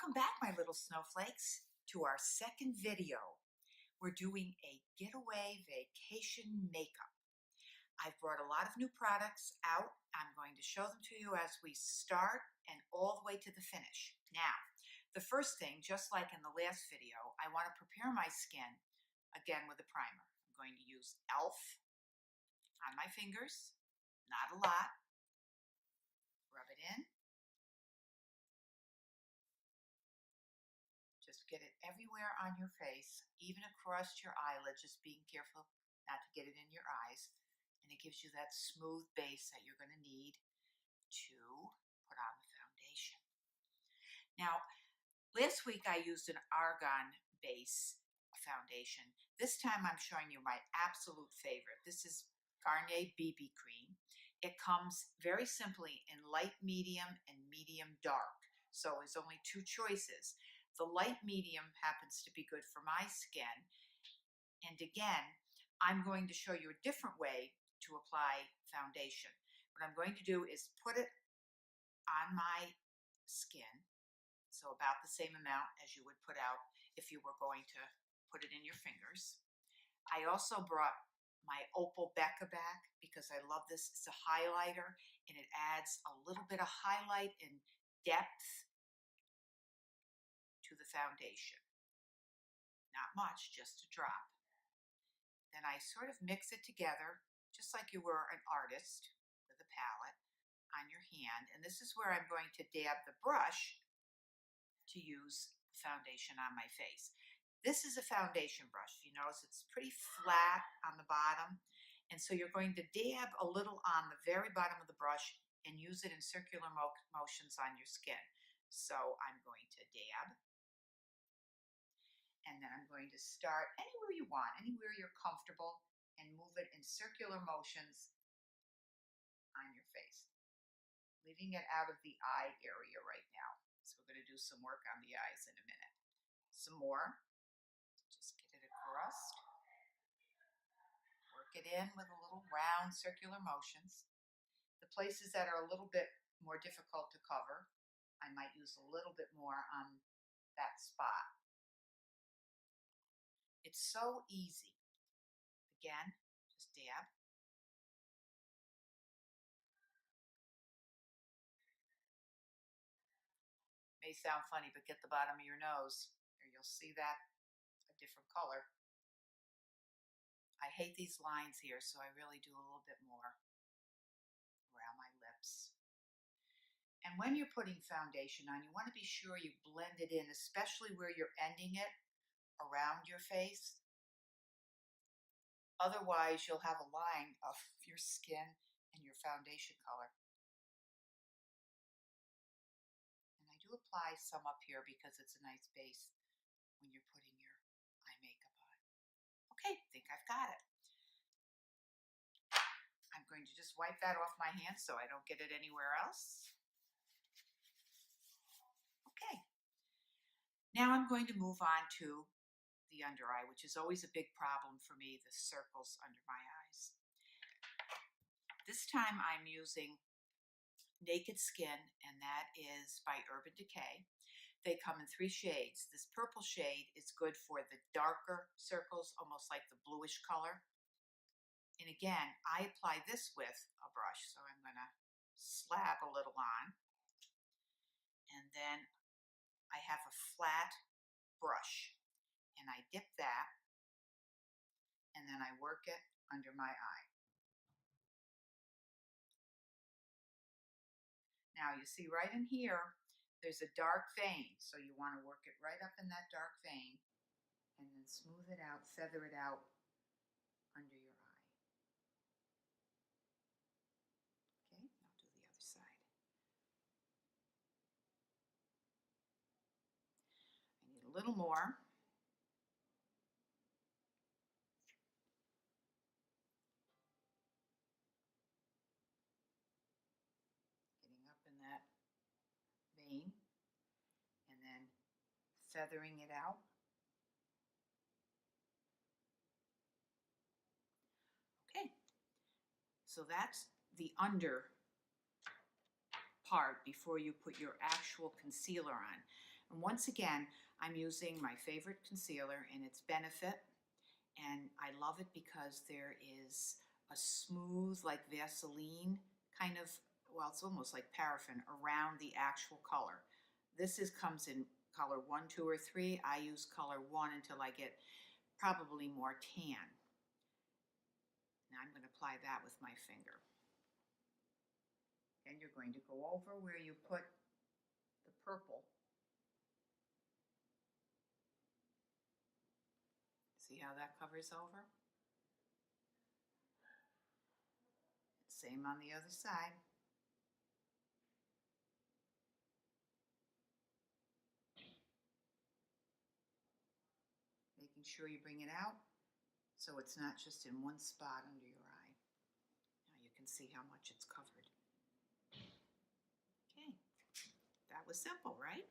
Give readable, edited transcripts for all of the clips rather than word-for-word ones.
Welcome back, my little snowflakes, to our second video. We're doing a getaway vacation makeup. I've brought a lot of new products out. I'm going to show them to you as we start and all the way to the finish. Now, the first thing, just like in the last video, I want to prepare my skin again with a primer. I'm going to use e.l.f. on my fingers, not a lot. Rub it in. Just get it everywhere on your face, even across your eyelid, just being careful not to get it in your eyes. And it gives you that smooth base that you're going to need to put on the foundation. Now, last week I used an argan base foundation. This time I'm showing you my absolute favorite. This is Garnier BB Cream. It comes very simply in light medium and medium dark. So there's only two choices. The light medium happens to be good for my skin. And again, I'm going to show you a different way to apply foundation. What I'm going to do is put it on my skin, so about the same amount as you would put out if you were going to put it in your fingers. I also brought my Opal Becca back because I love this. It's a highlighter and it adds a little bit of highlight and depth to the foundation. Not much, just a drop. Then I sort of mix it together, just like you were an artist with a palette on your hand. And this is where I'm going to dab the brush to use the foundation on my face. This is a foundation brush. You notice it's pretty flat on the bottom. And so you're going to dab a little on the very bottom of the brush and use it in circular motions on your skin. So I'm going to dab. And then I'm going to start anywhere you want, anywhere you're comfortable, and move it in circular motions on your face, leaving it out of the eye area right now. So we're going to do some work on the eyes in a minute. Some more. Just get it across. Work it in with a little round circular motions. The places that are a little bit more difficult to cover, I might use a little bit more on that spot. It's so easy. Again, just dab. May sound funny, but get the bottom of your nose, or you'll see that a different color. I hate these lines here, so I really do a little bit more around my lips. And when you're putting foundation on, you want to be sure you blend it in, especially where you're ending it around your face. Otherwise, you'll have a line of your skin and your foundation color. And I do apply some up here because it's a nice base when you're putting your eye makeup on. Okay, I think I've got it. I'm going to just wipe that off my hand so I don't get it anywhere else. Okay. Now I'm going to move on to the under eye, which is always a big problem for me, the circles under my eyes. This time I'm using Naked Skin, and that is by Urban Decay. They come in 3 shades. This purple shade is good for the darker circles, almost like the bluish color. And again, I apply this with a brush, so I'm going to slab a little on. And then I have a flat brush, and I dip that, and then I work it under my eye. Now you see right in here, there's a dark vein, so you want to work it right up in that dark vein, and then smooth it out, feather it out under your eye. Okay, now do the other side. I need a little more. Getting up in that vein, and then feathering it out. Okay, so that's the under part before you put your actual concealer on. And once again, I'm using my favorite concealer, and it's Benefit. And I love it because there is a smooth, like Vaseline kind of, well, it's almost like paraffin around the actual color. Comes in color 1, 2, or 3. I use color 1 until I get probably more tan. Now I'm going to apply that with my finger. And you're going to go over where you put the purple. See how that covers over? Same on the other side. Making sure you bring it out so it's not just in one spot under your eye. Now you can see how much it's covered. Okay, that was simple, right?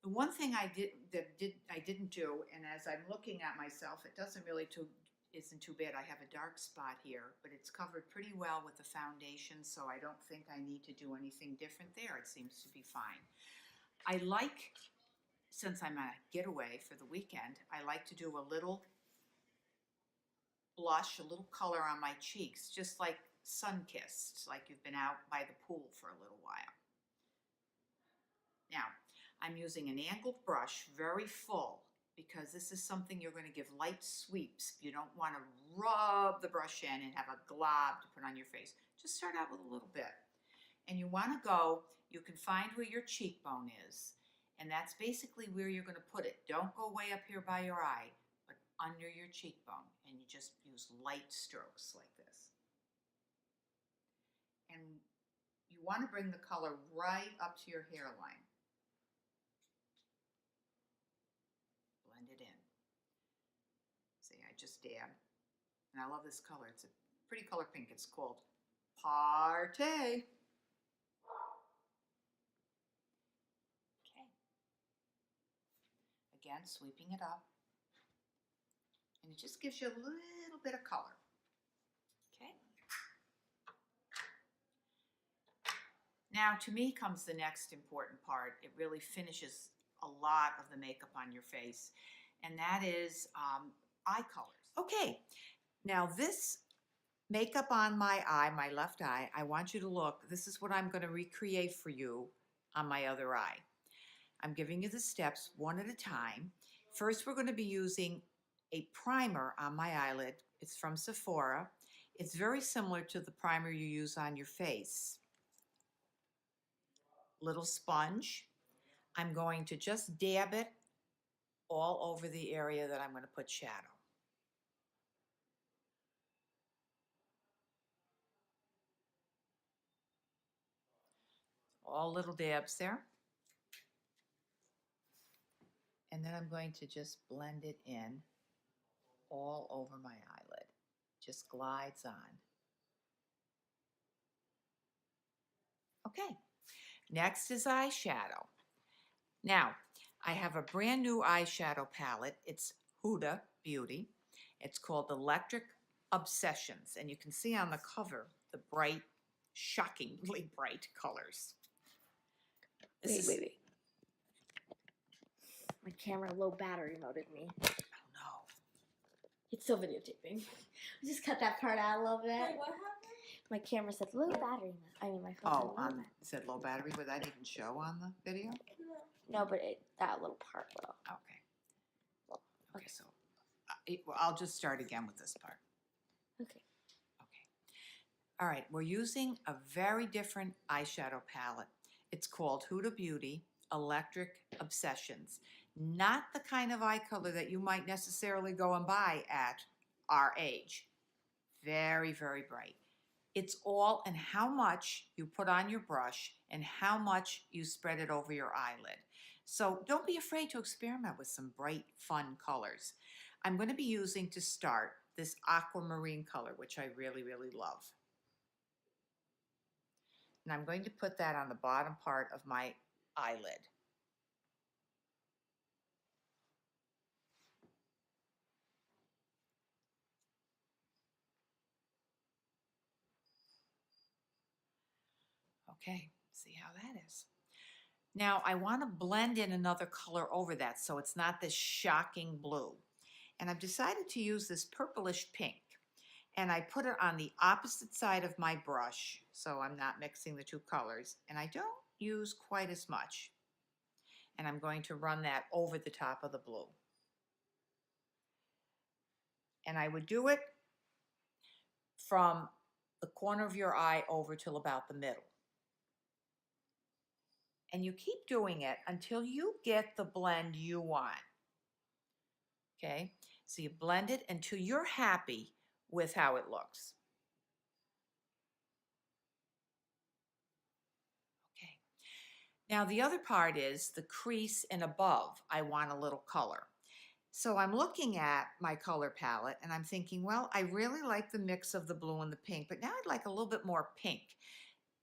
The one thing I didn't do, and as I'm looking at myself, it isn't too bad. I have a dark spot here, but it's covered pretty well with the foundation, so I don't think I need to do anything different there. It seems to be fine. Since I'm at Getaway for the weekend, I like to do a little blush, a little color on my cheeks, just like sun-kissed, like you've been out by the pool for a little while. Now, I'm using an angled brush, very full, because this is something you're going to give light sweeps. You don't want to rub the brush in and have a glob to put on your face. Just start out with a little bit. And you want to you can find where your cheekbone is, and that's basically where you're going to put it. Don't go way up here by your eye, but under your cheekbone, and you just use light strokes like this. And you want to bring the color right up to your hairline. Blend it in. See, I just dab. And I love this color. It's a pretty color pink. It's called Party. Okay. Again, sweeping it up. And it just gives you a little bit of color. Okay. Now, to me comes the next important part. It really finishes a lot of the makeup on your face, and that is eye colors. Okay, now this makeup on my eye, my left eye, I want you to look. This is what I'm going to recreate for you on my other eye. I'm giving you the steps one at a time. First, we're going to be using a primer on my eyelid. It's from Sephora. It's very similar to the primer you use on your face. Little sponge. I'm going to just dab it all over the area that I'm going to put shadow. All little dabs there. And then I'm going to just blend it in all over my eyelid. Just glides on. Okay, next is eyeshadow. Now, I have a brand new eyeshadow palette. It's Huda Beauty. It's called Electric Obsessions, and you can see on the cover the bright, shockingly bright colors. Wait. My camera low battery mode at me. Oh no. It's still videotaping. Just cut that part out a little bit. Wait, what happened? My camera said low battery mode. I mean, my phone said low battery. It said low battery. Would that even show on the video? No, but that little part will. Okay. Okay, so I'll just start again with this part. Okay. All right, we're using a very different eyeshadow palette. It's called Huda Beauty Electric Obsessions. Not the kind of eye color that you might necessarily go and buy at our age. Very, very bright. It's all in how much you put on your brush and how much you spread it over your eyelid. So don't be afraid to experiment with some bright, fun colors. I'm going to be using, to start, this aquamarine color, which I really, really love. And I'm going to put that on the bottom part of my eyelid. Okay, see how that is. Now I want to blend in another color over that so it's not this shocking blue. And I've decided to use this purplish pink. And I put it on the opposite side of my brush, so I'm not mixing the two colors. And I don't use quite as much. And I'm going to run that over the top of the blue. And I would do it from the corner of your eye over till about the middle. And you keep doing it until you get the blend you want. Okay, so you blend it until you're happy with how it looks. Okay, now the other part is the crease and above. I want a little color. So I'm looking at my color palette and I'm thinking, well, I really like the mix of the blue and the pink, but now I'd like a little bit more pink.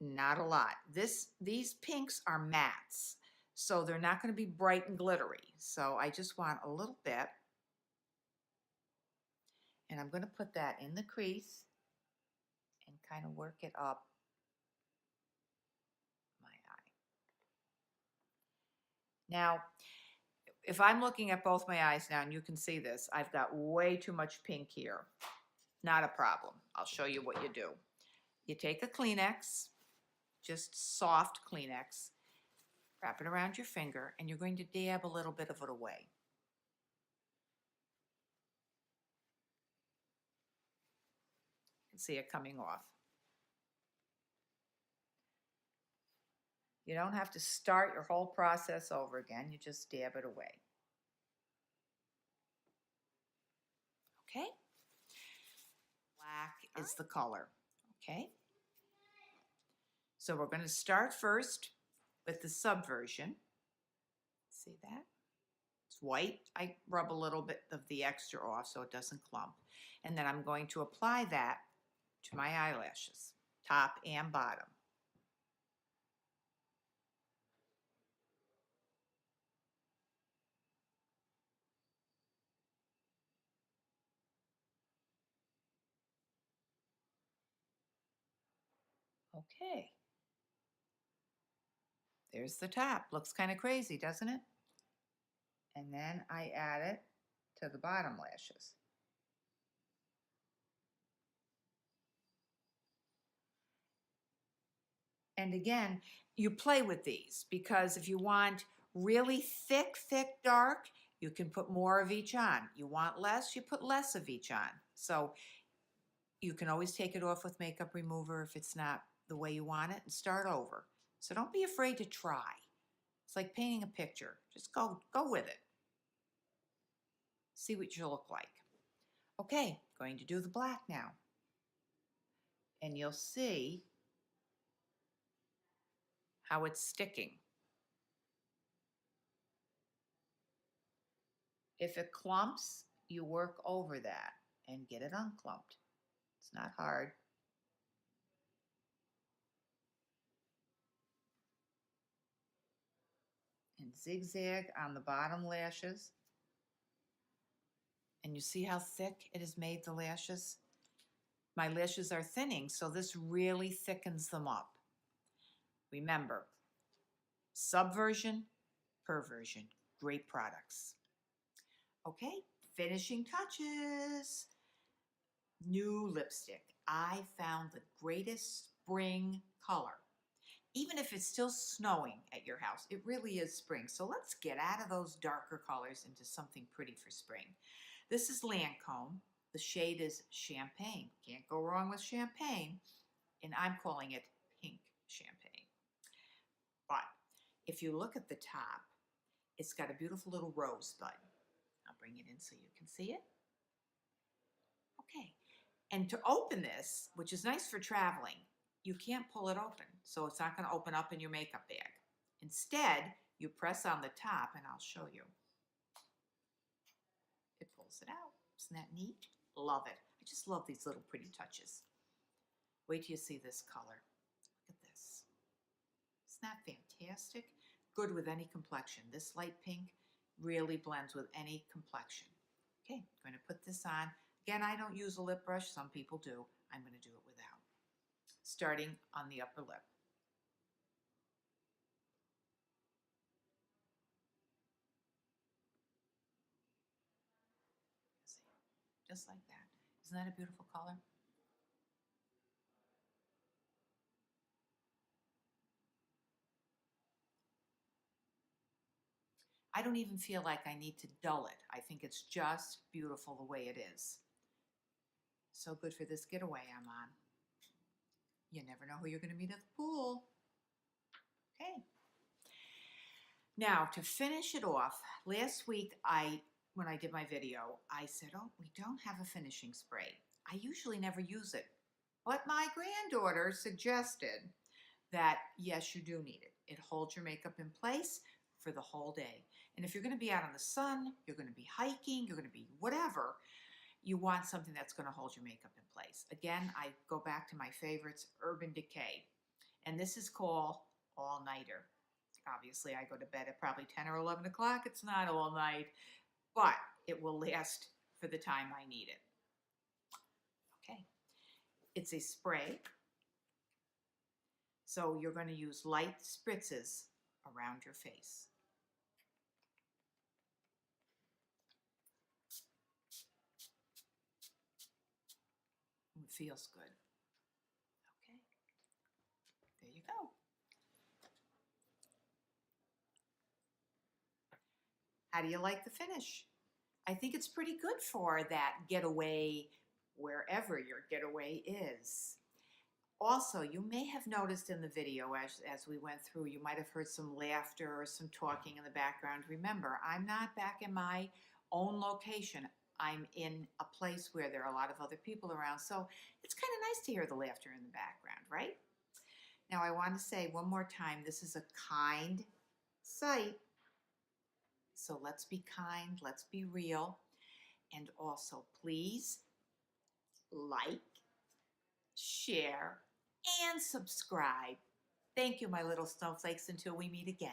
Not a lot. These pinks are mattes, so they're not going to be bright and glittery. So I just want a little bit. And I'm going to put that in the crease and kind of work it up my eye. Now, if I'm looking at both my eyes now, and you can see this, I've got way too much pink here. Not a problem. I'll show you what you do. You take a Kleenex, just soft Kleenex, wrap it around your finger, and you're going to dab a little bit of it away. You can see it coming off. You don't have to start your whole process over again. You just dab it away. Okay? Black is the color. Okay? So we're going to start first with the subversion. See that? It's white. I rub a little bit of the extra off so it doesn't clump. And then I'm going to apply that to my eyelashes, top and bottom. Okay. There's the top. Looks kind of crazy, doesn't it? And then I add it to the bottom lashes. And again, you play with these because if you want really thick, dark, you can put more of each on. You want less, you put less of each on. So you can always take it off with makeup remover if it's not the way you want it and start over. So don't be afraid to try. It's like painting a picture. Just go with it. See what you look like. Okay, going to do the black now. And you'll see how it's sticking. If it clumps, you work over that and get it unclumped. It's not hard. And zigzag on the bottom lashes. And you see how thick it has made the lashes? My lashes are thinning, so this really thickens them up. Remember, subversion, perversion, great products. Okay, finishing touches. New lipstick. I found the greatest spring color. Even if it's still snowing at your house, it really is spring. So let's get out of those darker colors into something pretty for spring. This is Lancome. The shade is Champagne. Can't go wrong with champagne. And I'm calling it pink champagne. But if you look at the top, it's got a beautiful little rosebud. I'll bring it in so you can see it. Okay. And to open this, which is nice for traveling, you can't pull it open. So it's not going to open up in your makeup bag. Instead, you press on the top, and I'll show you. It pulls it out. Isn't that neat? Love it. I just love these little pretty touches. Wait till you see this color. Look at this. Isn't that fantastic? Good with any complexion. This light pink really blends with any complexion. Okay, I'm going to put this on. Again, I don't use a lip brush. Some people do. I'm going to do it without. Starting on the upper lip. just like that. Isn't that a beautiful color? I don't even feel like I need to dull it. I think it's just beautiful the way it is. So good for this getaway I'm on. You never know who you're going to meet at the pool. Okay. Now, to finish it off, last week when I did my video, I said, oh, we don't have a finishing spray. I usually never use it. But my granddaughter suggested that, yes, you do need it. It holds your makeup in place for the whole day. And if you're going to be out in the sun, you're going to be hiking, you're going to be whatever, you want something that's going to hold your makeup in place. Again, I go back to my favorites, Urban Decay. And this is called All Nighter. Obviously, I go to bed at probably 10 or 11 o'clock. It's not all night, but it will last for the time I need it. Okay. It's a spray. So you're going to use light spritzes around your face. It feels good. Okay. There you go. How do you like the finish? I think it's pretty good for that getaway, wherever your getaway is. Also, you may have noticed in the video as we went through, you might have heard some laughter or some talking in the background. Remember, I'm not back in my own location. I'm in a place where there are a lot of other people around, so it's kind of nice to hear the laughter in the background, right? Now, I want to say one more time, this is a kind site. So let's be kind, let's be real. And also, please like, share, and subscribe. Thank you, my little snowflakes, until we meet again.